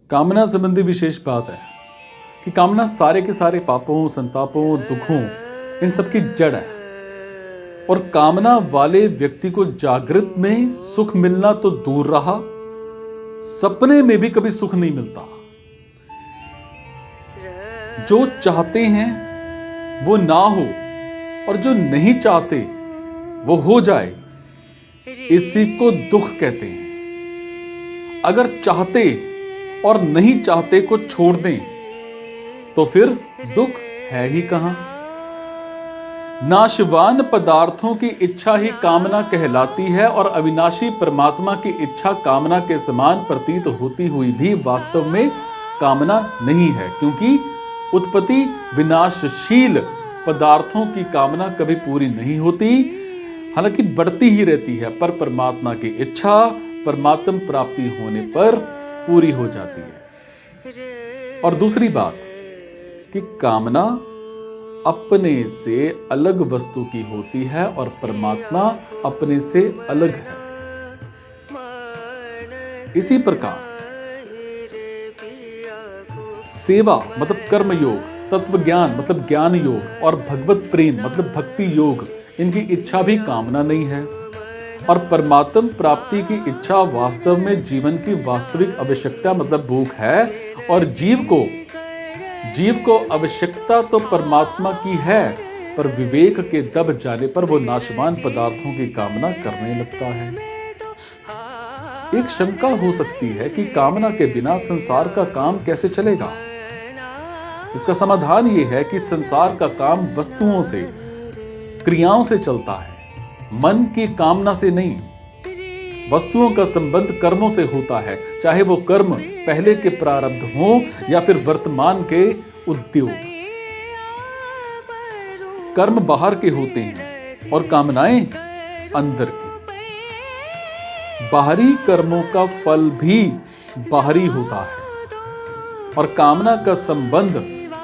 कामना संबंधी विशेष बात है कि कामना सारे के सारे पापों, संतापों, दुखों, इन सब की जड़ है। और कामना वाले व्यक्ति को जागृत में सुख मिलना तो दूर रहा, सपने में भी कभी सुख नहीं मिलता। जो चाहते हैं वो ना हो और जो नहीं चाहते वो हो जाए, इसी को दुख कहते हैं। अगर चाहते और नहीं चाहते को छोड़ दें तो फिर दुख है ही कहां। नाशवान पदार्थों की इच्छा ही कामना कहलाती है और अविनाशी परमात्मा की इच्छा कामना के समान प्रतीत होती हुई भी वास्तव में कामना नहीं है, क्योंकि उत्पत्ति विनाशशील पदार्थों की कामना कभी पूरी नहीं होती, हालांकि बढ़ती ही रहती है, पर परमात्मा की इच्छा परमात्म प्राप्ति होने पर पूरी हो जाती है। और दूसरी बात कि कामना अपने से अलग वस्तु की होती है और परमात्मा अपने से अलग है। इसी प्रकार सेवा मतलब कर्म योग, तत्व ज्ञान मतलब ज्ञान योग और भगवत प्रेम मतलब भक्ति योग, इनकी इच्छा भी कामना नहीं है। और परमात्म प्राप्ति की इच्छा वास्तव में जीवन की वास्तविक आवश्यकता मतलब भूख है। और जीव को आवश्यकता तो परमात्मा की है, पर विवेक के दब जाने पर वो नाशवान पदार्थों की कामना करने लगता है। एक शंका हो सकती है कि कामना के बिना संसार का काम कैसे चलेगा। इसका समाधान ये है कि संसार का काम वस्तुओं से, क्रियाओं से चलता है, मन की कामना से नहीं। वस्तुओं का संबंध कर्मों से होता है, चाहे वो कर्म पहले के प्रारब्ध हों या फिर वर्तमान के उद्योग। कर्म बाहर के होते हैं और कामनाएं अंदर की। बाहरी कर्मों का फल भी बाहरी होता है और कामना का संबंध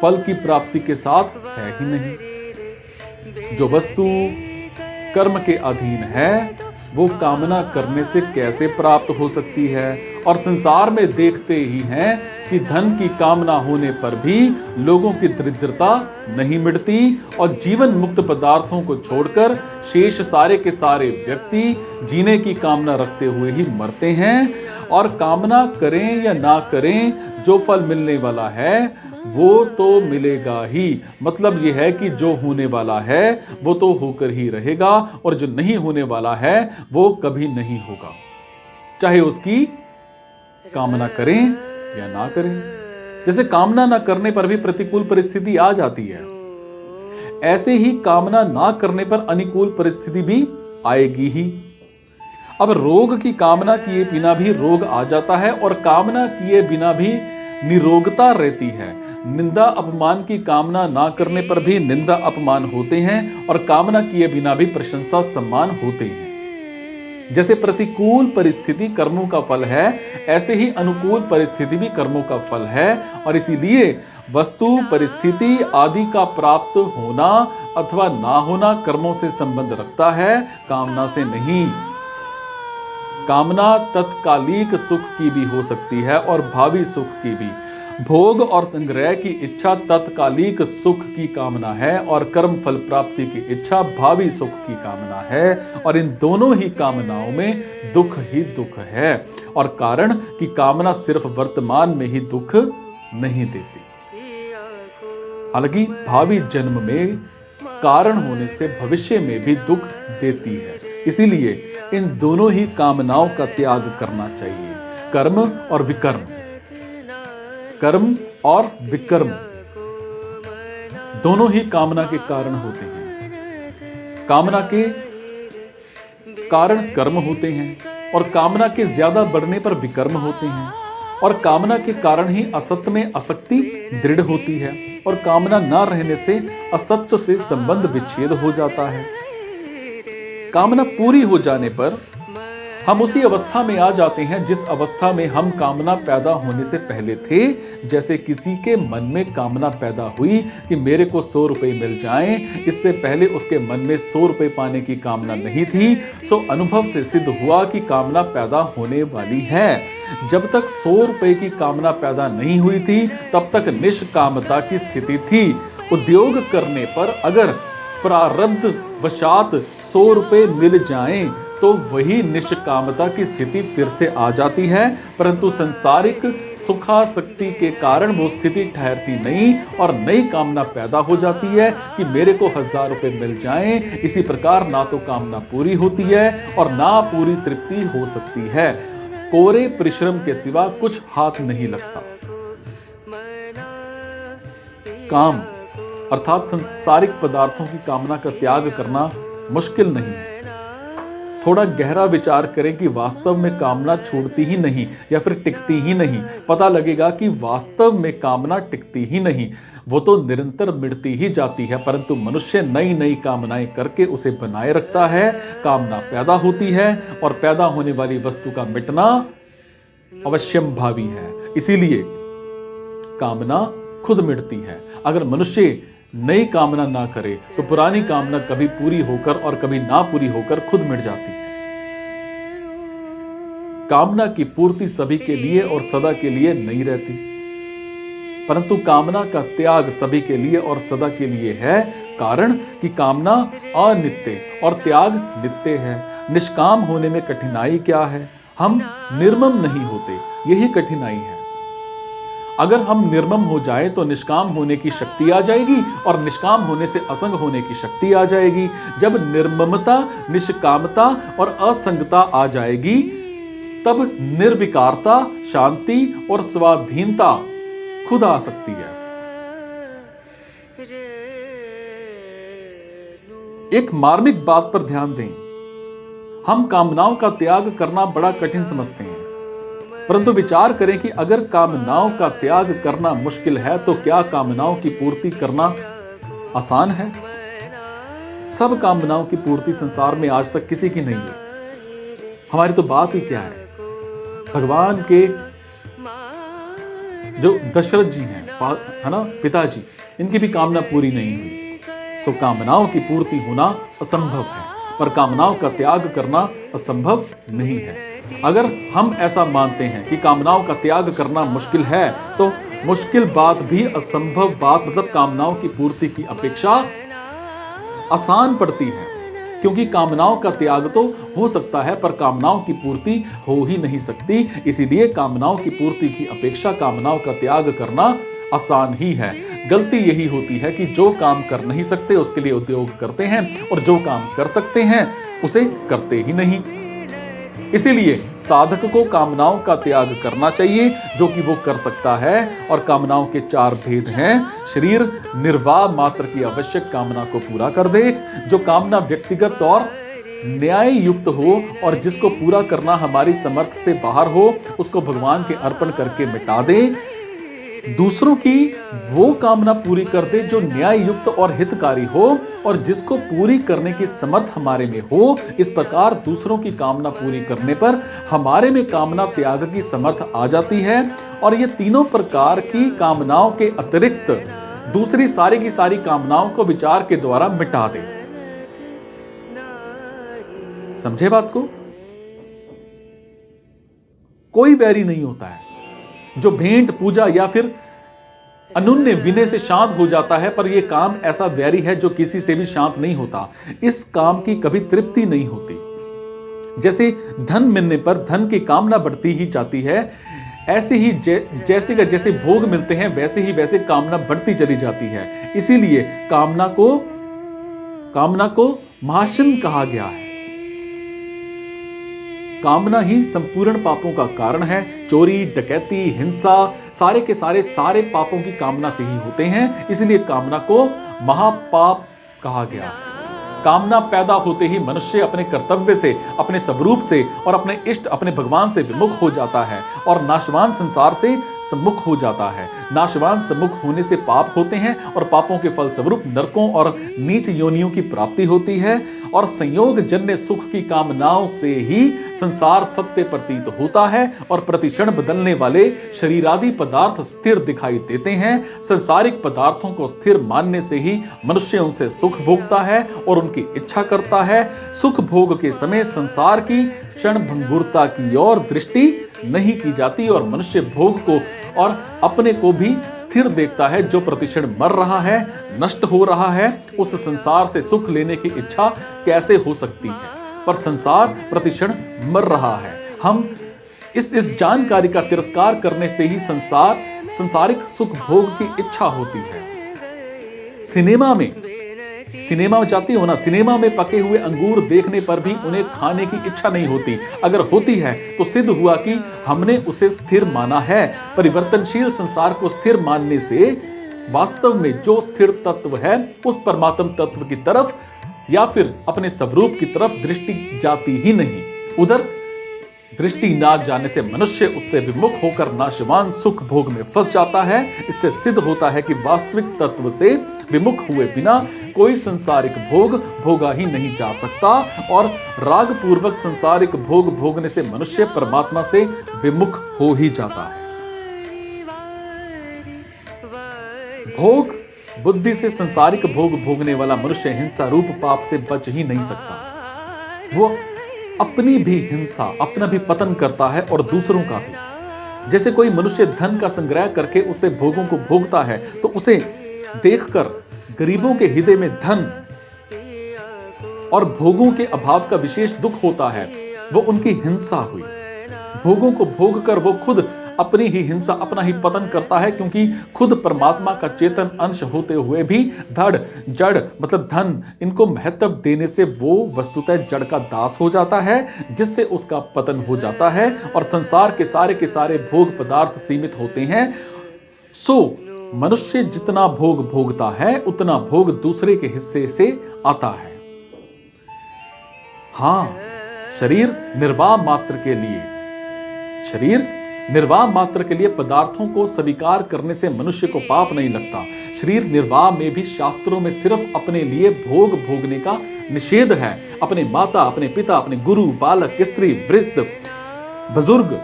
फल की प्राप्ति के साथ है ही नहीं। जो वस्तु कर्म के अधीन है वो कामना करने से कैसे प्राप्त हो सकती है। और संसार में देखते ही हैं कि धन की कामना होने पर भी लोगों की दरिद्रता नहीं मिटती और जीवन मुक्त पदार्थों को छोड़कर शेष सारे के सारे व्यक्ति जीने की कामना रखते हुए ही मरते हैं। और कामना करें या ना करें, जो फल मिलने वाला है वो तो मिलेगा ही। मतलब यह है कि जो होने वाला है वो तो होकर ही रहेगा और जो नहीं होने वाला है वो कभी नहीं होगा, चाहे उसकी कामना करें या ना करें। जैसे कामना ना करने पर भी प्रतिकूल परिस्थिति आ जाती है, ऐसे ही कामना ना करने पर अनुकूल परिस्थिति भी आएगी ही। अब रोग की कामना किए बिना भी रोग आ जाता है और कामना किए बिना भी निरोगता रहती है। निंदा अपमान की कामना ना करने पर भी निंदा अपमान होते हैं और कामना किए बिना भी प्रशंसा सम्मान होते हैं। जैसे प्रतिकूल परिस्थिति कर्मों का फल है, ऐसे ही अनुकूल परिस्थिति भी कर्मों का फल है। और इसीलिए वस्तु, परिस्थिति आदि का प्राप्त होना अथवा ना होना कर्मों से संबंध रखता है, कामना से नहीं। कामना तत्कालिक सुख की भी हो सकती है और भावी सुख की भी। भोग और संग्रह की इच्छा तत्कालिक सुख की कामना है और कर्म फल प्राप्ति की इच्छा भावी सुख की कामना है। और इन दोनों ही कामनाओं में दुख ही दुख है। और कारण कि कामना सिर्फ वर्तमान में ही दुख नहीं देती, हालांकि भावी जन्म में कारण होने से भविष्य में भी दुख देती है। इसीलिए इन दोनों ही कामनाओं का त्याग करना चाहिए, कर्म और विकर्म। कर्म और विकर्म दोनों ही कामना के कारण होते हैं। कामना के कारण कर्म होते हैं और कामना के ज्यादा बढ़ने पर विकर्म होते हैं। और कामना के कारण ही असत्य में आसक्ति दृढ़ होती है और कामना ना रहने से असत्य से संबंध विच्छेद हो जाता है। कामना पूरी हो जाने पर हम उसी अवस्था में आ जाते हैं जिस अवस्था में हम कामना पैदा होने से पहले थे। जैसे किसी के मन में कामना पैदा हुई कि मेरे को 100 रुपए मिल जाएं, इससे पहले उसके मन में 100 रुपए पाने की कामना नहीं थी। सो अनुभव से सिद्ध हुआ कि कामना पैदा होने वाली है। जब तक 100 रुपए की कामना पैदा नहीं हुई थी तब तक निष्कामता की स्थिति थी। उद्योग करने पर अगर प्रारब्ध वशात 100 रुपए मिल जाएं तो वही निष्कामता की स्थिति फिर से आ जाती है, परंतु सांसारिक सुखासक्ति के कारण वो स्थिति ठहरती नहीं और नई कामना पैदा हो जाती है कि मेरे को 1000 रुपए मिल जाएं। इसी प्रकार ना तो कामना पूरी होती है और ना पूरी तृप्ति हो सकती है। कोरे परिश्रम के सिवा कुछ हाथ नहीं लगता। काम अर्थात सांसारिक पदार्थों की कामना का त्याग करना मुश्किल नहीं है। थोड़ा गहरा विचार करें कि वास्तव में कामना छूटती ही नहीं या फिर टिकती ही नहीं। पता लगेगा कि वास्तव में कामना टिकती ही नहीं, वो तो निरंतर मिटती ही जाती है, परंतु मनुष्य नई नई कामनाएं करके उसे बनाए रखता है। कामना पैदा होती है और पैदा होने वाली वस्तु का मिटना अवश्यंभावी है, इसीलिए कामना खुद मिटती है। अगर मनुष्य नई कामना ना करे तो पुरानी कामना कभी पूरी होकर और कभी ना पूरी होकर खुद मिट जाती है। कामना की पूर्ति सभी के लिए और सदा के लिए नहीं रहती, परंतु कामना का त्याग सभी के लिए और सदा के लिए है। कारण कि कामना अनित्य और त्याग नित्य है। निष्काम होने में कठिनाई क्या है? हम निर्मम नहीं होते, यही कठिनाई है। अगर हम निर्मम हो जाए तो निष्काम होने की शक्ति आ जाएगी और निष्काम होने से असंग होने की शक्ति आ जाएगी। जब निर्ममता, निष्कामता और असंगता आ जाएगी तब निर्विकारता, शांति और स्वाधीनता खुद आ सकती है। एक मार्मिक बात पर ध्यान दें। हम कामनाओं का त्याग करना बड़ा कठिन समझते हैं, परंतु विचार करें कि अगर कामनाओं का त्याग करना मुश्किल है तो क्या कामनाओं की पूर्ति करना आसान है? सब कामनाओं की पूर्ति संसार में आज तक किसी की नहीं है। हमारी तो बात ही क्या है। भगवान के जो दशरथ जी हैं, है ना, पिताजी, इनकी भी कामना पूरी नहीं हुई। सो कामनाओं की पूर्ति होना असंभव है, पर कामनाओं का त्याग करना असंभव नहीं है। अगर हम ऐसा मानते हैं कि कामनाओं का त्याग करना मुश्किल है तो मुश्किल बात भी असंभव बात मतलब कामनाओं की पूर्ति की अपेक्षा आसान पड़ती है, क्योंकि कामनाओं का त्याग तो हो सकता है पर कामनाओं की पूर्ति हो ही नहीं सकती। इसीलिए कामनाओं की पूर्ति की अपेक्षा कामनाओं का त्याग करना आसान ही है। गलती यही होती है कि जो काम कर नहीं सकते उसके लिए उद्योग करते हैं और जो काम कर सकते हैं उसे करते ही नहीं। इसीलिए साधक को कामनाओं का त्याग करना चाहिए, जो कि वो कर सकता है। और कामनाओं के 4 भेद हैं। शरीर निर्वाह मात्र की आवश्यक कामना को पूरा कर दे, जो कामना व्यक्तिगत और न्याय युक्त हो और जिसको पूरा करना हमारी समर्थ से बाहर हो, उसको भगवान के अर्पण करके मिटा दे। दूसरों की वो कामना पूरी कर दे जो न्याय युक्त और हितकारी हो और जिसको पूरी करने की समर्थ हमारे में हो। इस प्रकार दूसरों की कामना पूरी करने पर हमारे में कामना त्याग की समर्थ आ जाती है और ये तीनों प्रकार की कामनाओं के अतिरिक्त दूसरी सारी की सारी कामनाओं को विचार के द्वारा मिटा दे। समझे बात को? कोई वैरी नहीं होता है जो भेंट पूजा या फिर अनुन्य विनय से शांत हो जाता है, पर यह काम ऐसा वैरी है जो किसी से भी शांत नहीं होता। इस काम की कभी तृप्ति नहीं होती। जैसे धन मिलने पर धन की कामना बढ़ती ही जाती है, ऐसे ही जैसे भोग मिलते हैं वैसे कामना बढ़ती चली जाती है। इसीलिए कामना को महाशन कहा गया है। कामना ही संपूर्ण पापों का कारण है। चोरी, डकैती, हिंसा सारे के सारे पापों की कामना से ही होते हैं। इसलिए कामना को महापाप कहा गया। कामना पैदा होते ही मनुष्य अपने कर्तव्य से, अपने स्वरूप से और अपने इष्ट अपने भगवान से विमुख हो जाता है और नाशवान संसार से सम्मुख हो जाता है। नाशवान सम्मुख होने से पाप होते हैं और पापों के फल स्वरूप नरकों और नीच योनियों की प्राप्ति होती है। और संयोग जन्य सुख की कामनाओं से ही संसार सत्य प्रतीत होता है और प्रतिक्षण बदलने वाले शरीरादि पदार्थ स्थिर दिखाई देते हैं। सांसारिक पदार्थों को स्थिर मानने से ही मनुष्य उनसे सुख भोगता है और उनकी इच्छा करता है। सुख भोग के समय संसार की क्षण भंगुरता की ओर दृष्टि नहीं की जाती और मनुष्य भोग को और अपने को भी स्थिर देखता है। जो प्रतिक्षण मर रहा है, नष्ट हो रहा है, उस संसार से सुख लेने की इच्छा कैसे हो सकती है? पर संसार प्रतिक्षण मर रहा है। हम इस जानकारी का तिरस्कार करने से ही संसारिक सुख भोग की इच्छा होती है। सिनेमा में जाती हो ना, सिनेमा में पके हुए अंगूर देखने पर भी उन्हें खाने की इच्छा नहीं होती। अगर होती है तो सिद्ध हुआ कि हमने उसे स्थिर माना है। परिवर्तनशील संसार को स्थिर मानने से वास्तव में जो स्थिर तत्व है उस परमात्म तत्व की तरफ या फिर अपने स्वरूप की तरफ दृष्टि जाती ही नहीं। उधर दृष्टि ना जाने से मनुष्य उससे विमुख होकर नाशवान सुख भोग में फंस जाता है। इससे सिद्ध होता है कि वास्तविक तत्व से विमुख हुए बिना कोई संसारिक भोग भोगा ही नहीं जा सकता और राग पूर्वक संसारिक भोग भोगने से मनुष्य परमात्मा से विमुख हो ही जाता है। भोग बुद्धि से संसारिक भोग भोगने वाला मनुष्य हिंसा रूप पाप से बच ही नहीं सकता। वो अपनी भी हिंसा, अपना भी पतन करता है और दूसरों का भी। जैसे कोई मनुष्य धन का संग्रह करके उसे भोगों को भोगता है तो उसे देखकर गरीबों के हृदय में धन और भोगों के अभाव का विशेष दुख होता है। वो उनकी हिंसा हुई। भोगों को भोग कर वो खुद अपनी ही हिंसा, अपना ही पतन करता है, क्योंकि खुद परमात्मा का चेतन अंश होते हुए भी धड़ जड़ मतलब धन इनको महत्व देने से वो वस्तुतः जड़ का दास हो जाता है, जिससे उसका पतन हो जाता है और संसार के सारे भोग पदार्थ सीमित होते हैं। सो मनुष्य जितना भोग भोगता है उतना भोग दूसरे के हिस्से से आता है। हाँ, शरीर निर्वाह मात्र के लिए पदार्थों को स्वीकार करने से मनुष्य को पाप नहीं लगता। शरीर निर्वाह में भी शास्त्रों में सिर्फ अपने लिए भोग भोगने का निषेध है। अपने माता, अपने पिता, अपने गुरु, बालक, स्त्री, वृद्ध, बुजुर्ग,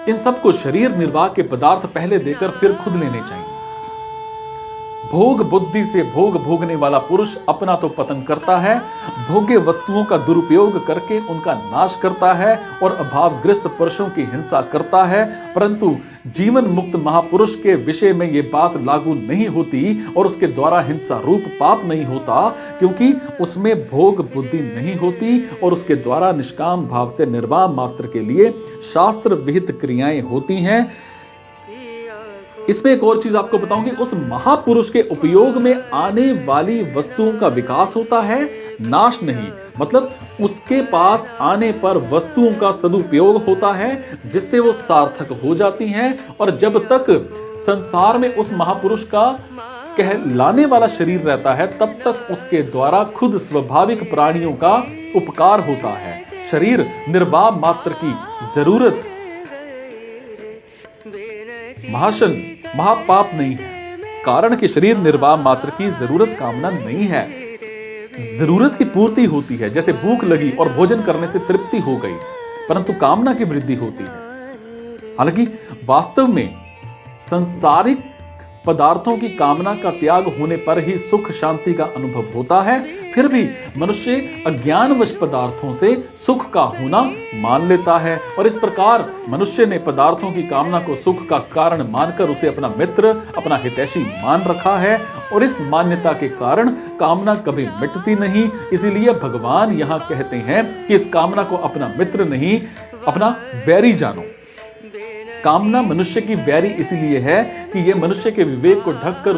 इन सबको शरीर निर्वाह के पदार्थ पहले देकर फिर खुद लेने चाहिए। भोग बुद्धि से भोग भोगने वाला पुरुष अपना तो पतन करता है, भोग्य वस्तुओं का दुरुपयोग करके उनका नाश करता है और अभावग्रस्त पुरुषों की हिंसा करता है। परंतु जीवन मुक्त महापुरुष के विषय में यह बात लागू नहीं होती और उसके द्वारा हिंसा रूप पाप नहीं होता, क्योंकि उसमें भोग बुद्धि नहीं होती और उसके द्वारा निष्काम भाव से निर्वाह मात्र के लिए शास्त्र विहित क्रियाएं होती हैं। इसमें एक और चीज आपको बताऊंगी, उस महापुरुष के उपयोग में आने वाली वस्तुओं का विकास होता है, नाश नहीं। मतलब उसके पास आने पर वस्तुओं का सदुपयोग होता है जिससे वो सार्थक हो जाती हैं। और जब तक संसार में उस महापुरुष का कहलाने वाला शरीर रहता है तब तक उसके द्वारा खुद स्वाभाविक प्राणियों का उपकार होता है। शरीर निर्वाह मात्र की जरूरत महापाप नहीं है, कारण कि शरीर निर्वाह मात्र की जरूरत कामना नहीं है। जरूरत की पूर्ति होती है, जैसे भूख लगी और भोजन करने से तृप्ति हो गई, परंतु कामना की वृद्धि होती है। हालांकि वास्तव में संसारिक पदार्थों की कामना का त्याग होने पर ही सुख शांति का अनुभव होता है। फिर भी मनुष्य अज्ञानवश पदार्थों से सुख का होना मान लेता है और इस प्रकार मनुष्य ने पदार्थों की कामना को सुख का कारण मानकर उसे अपना मित्र, अपना हितैषी मान रखा है और इस मान्यता के कारण कामना कभी मिटती नहीं। इसीलिए भगवान यहाँ कहते हैं कि इस कामना को अपना मित्र नहीं, अपना वैरी जानो। कामना मनुष्य की वैरी इसलिए है कि यह मनुष्य के विवेक को ढककर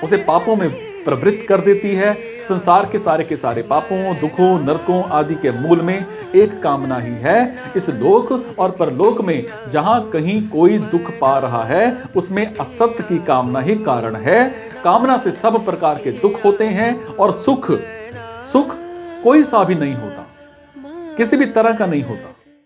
उसे पापों में प्रवृत्त कर देती है। संसार के सारे पापों, दुखों, नरकों आदि के मूल में एक कामना ही है। इस लोक और परलोक में जहां कहीं कोई दुख पा रहा है उसमें असत्य की कामना ही कारण है। कामना से सब प्रकार के दुख होते हैं और सुख कोई सा भी नहीं होता, किसी भी तरह का नहीं होता।